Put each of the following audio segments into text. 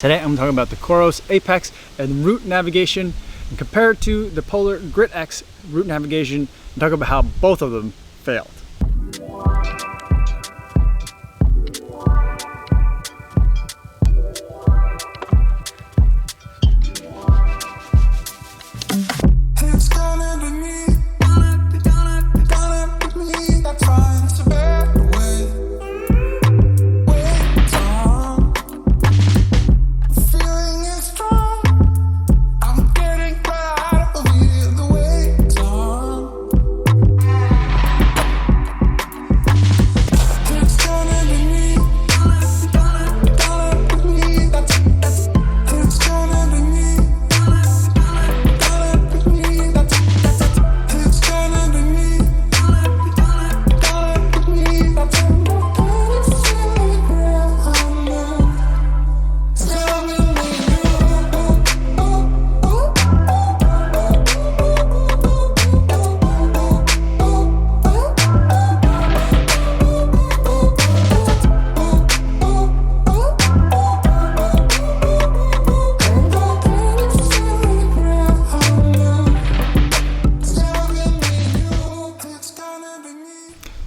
Today I'm talking about the Coros Apex and route navigation, and compare it to the Polar Grit X route navigation, and talk about how both of them failed.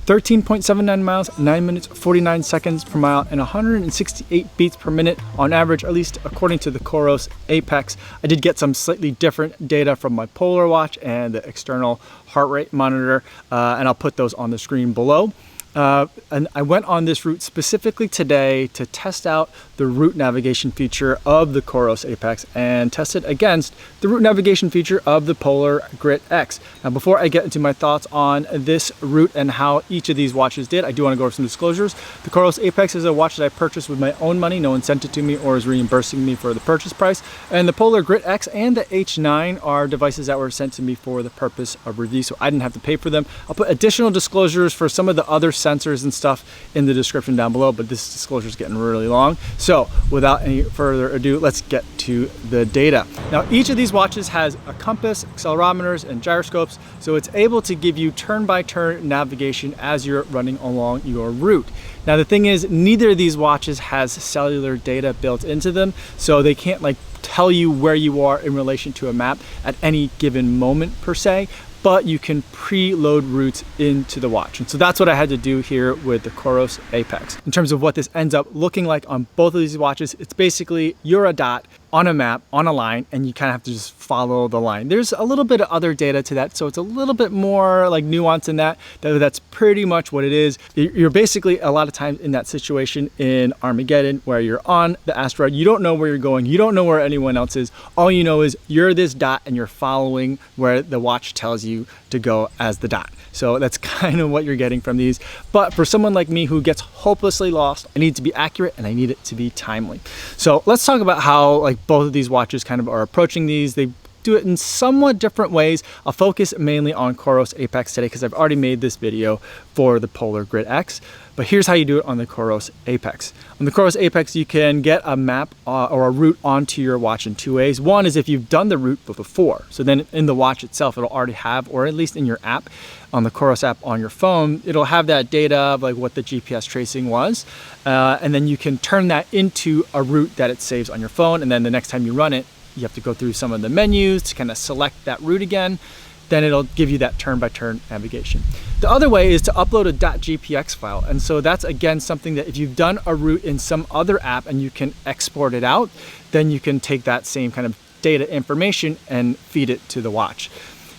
$13.79 miles, 9 minutes 49 seconds per mile, and 168 beats per minute on average, at least according to the Coros Apex. I did get some slightly different data from my Polar watch and the external heart rate monitor, and I'll put those on the screen below. And I went on this route specifically today to test out the route navigation feature of the Coros Apex and test it against the route navigation feature of the Polar Grit X. Now, before I get into my thoughts on this route and how each of these watches did, I do want to go over some disclosures. The Coros Apex is a watch that I purchased with my own money. No one sent it to me or is reimbursing me for the purchase price. And the Polar Grit X and the H9 are devices that were sent to me for the purpose of review, so I didn't have to pay for them. I'll put additional disclosures for some of the other sensors and stuff in the description down below, but this disclosure is getting really long. So without any further ado, let's get to the data. Now, each of these watches has a compass, accelerometers, and gyroscopes, so it's able to give you turn-by-turn navigation as you're running along your route. Now, the thing is, neither of these watches has cellular data built into them, so they can't like tell you where you are in relation to a map at any given moment per se, but you can preload routes into the watch. And so that's what I had to do here with the Coros Apex. In terms of what this ends up looking like on both of these watches, it's basically you're a dot on a map, on a line, and you kind of have to just follow the line. There's a little bit of other data to that, so it's a little bit more like nuanced in that. That's pretty much what it is. You're basically a lot of times in that situation in Armageddon where you're on the asteroid, you don't know where you're going, you don't know where anyone else is. All you know is you're this dot and you're following where the watch tells you to go as the dot. So that's kind of what you're getting from these. But for someone like me who gets hopelessly lost, I need it to be accurate and I need it to be timely. So let's talk about how like both of these watches kind of are approaching these. They do it in somewhat different ways. I'll focus mainly on Coros Apex today because I've already made this video for the Polar Grit X. But here's how you do it on the Coros Apex. On the Coros Apex, you can get a map or a route onto your watch in two ways. One is if you've done the route before. So then in the watch itself, it'll already have, or at least in your app, on the Coros app on your phone, it'll have that data of like what the GPS tracing was. And then you can turn that into a route that it saves on your phone. And then the next time you run it, you have to go through some of the menus to kind of select that route again. Then it'll give you that turn-by-turn navigation. The other way is to upload a .gpx file. And so that's, again, something that if you've done a route in some other app and you can export it out, then you can take that same kind of data information and feed it to the watch.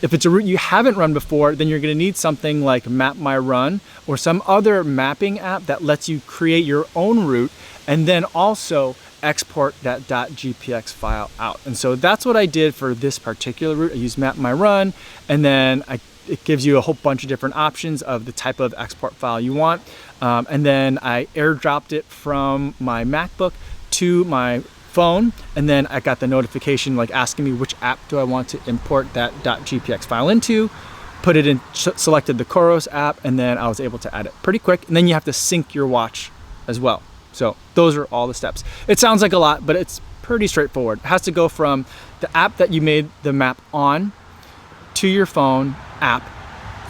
If it's a route you haven't run before, then you're gonna need something like Map My Run or some other mapping app that lets you create your own route and then also export that .gpx file out. And so that's what I did for this particular route. I used Map My Run, and then it gives you a whole bunch of different options of the type of export file you want. And then I airdropped it from my MacBook to my phone, and then I got the notification like asking me which app do I want to import that .gpx file into, put it in, selected the Coros app, and then I was able to add it pretty quick. And then you have to sync your watch as well. So those are all the steps. It sounds like a lot, but it's pretty straightforward. It has to go from the app that you made the map on to your phone app,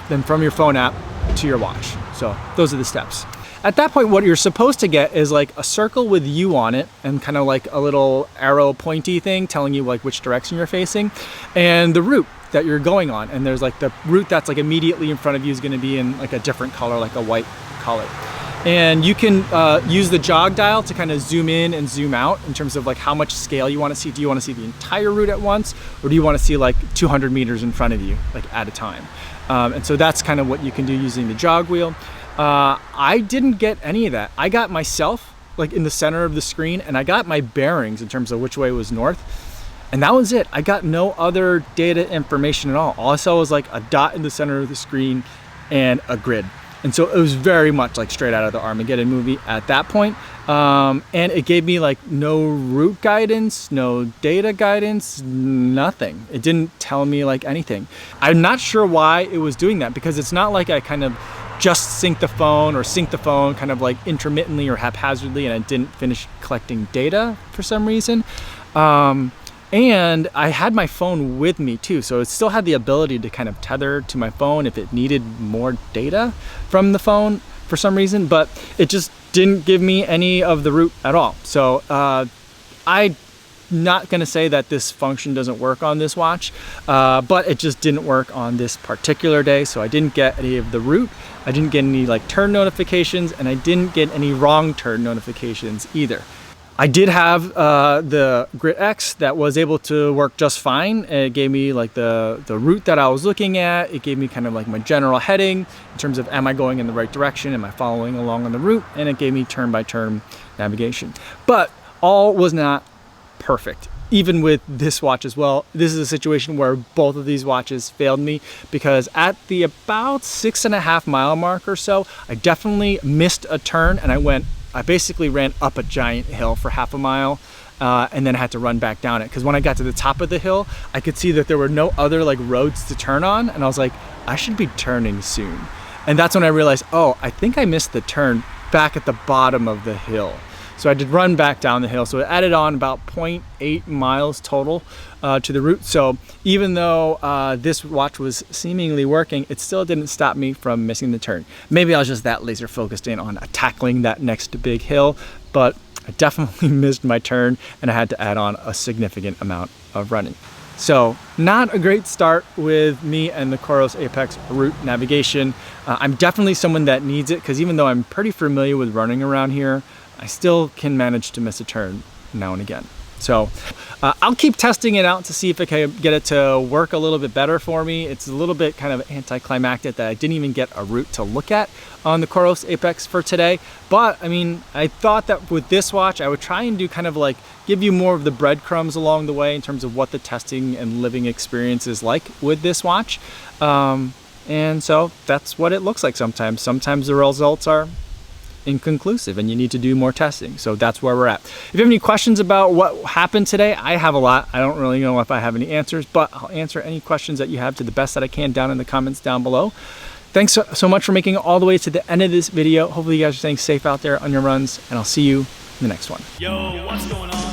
then from your phone app to your watch. So those are the steps. At that point, what you're supposed to get is like a circle with you on it and kind of like a little arrow pointy thing telling you like which direction you're facing, and the route that you're going on. And there's like the route that's like immediately in front of you is going to be in like a different color, like a white color. And you can use the jog dial to kind of zoom in and zoom out in terms of like how much scale you want to see. Do you want to see the entire route at once, or do you want to see like 200 meters in front of you, like at a time? And so that's kind of what you can do using the jog wheel. I didn't get any of that. I got myself like in the center of the screen, and I got my bearings in terms of which way was north. And that was it. I got no other data information at all. All I saw was like a dot in the center of the screen and a grid. And so it was very much like straight out of the Armageddon movie at that point. And it gave me like no route guidance, no data guidance, nothing. It didn't tell me like anything. I'm not sure why it was doing that, because it's not like I kind of just sync the phone kind of like intermittently or haphazardly, and I didn't finish collecting data for some reason. And I had my phone with me too, so it still had the ability to kind of tether to my phone if it needed more data from the phone for some reason, but it just didn't give me any of the route at all. So I'm not gonna say that this function doesn't work on this watch, but it just didn't work on this particular day. So I didn't get any of the route, I didn't get any like turn notifications, and I didn't get any wrong turn notifications either. I did have the Grit X that was able to work just fine. It gave me like the route that I was looking at. It gave me kind of like my general heading in terms of, am I going in the right direction? Am I following along on the route? And it gave me turn-by-turn navigation. But all was not perfect, even with this watch as well. This is a situation where both of these watches failed me, because at the about 6.5 mile mark or so, I definitely missed a turn, and I basically ran up a giant hill for half a mile, and then had to run back down it. Because when I got to the top of the hill, I could see that there were no other like roads to turn on, and I was like, I should be turning soon. And that's when I realized, oh, I think I missed the turn back at the bottom of the hill. So I did run back down the hill. So it added on about 0.8 miles total to the route. So even though this watch was seemingly working, it still didn't stop me from missing the turn. Maybe I was just that laser focused in on tackling that next big hill, but I definitely missed my turn, and I had to add on a significant amount of running. So not a great start with me and the Coros Apex route navigation. I'm definitely someone that needs it, because even though I'm pretty familiar with running around here, I still can manage to miss a turn now and again. So I'll keep testing it out to see if I can get it to work a little bit better for me. It's a little bit kind of anticlimactic that I didn't even get a route to look at on the Coros Apex for today. But I mean, I thought that with this watch, I would try and do kind of like give you more of the breadcrumbs along the way in terms of what the testing and living experience is like with this watch. And so that's what it looks like sometimes. Sometimes the results are inconclusive and you need to do more testing. So that's where we're at. If you have any questions about what happened today, I have a lot. I don't really know if I have any answers, but I'll answer any questions that you have to the best that I can down in the comments down below. Thanks so much for making it all the way to the end of this video. Hopefully you guys are staying safe out there on your runs, and I'll see you in the next one. Yo, what's going on?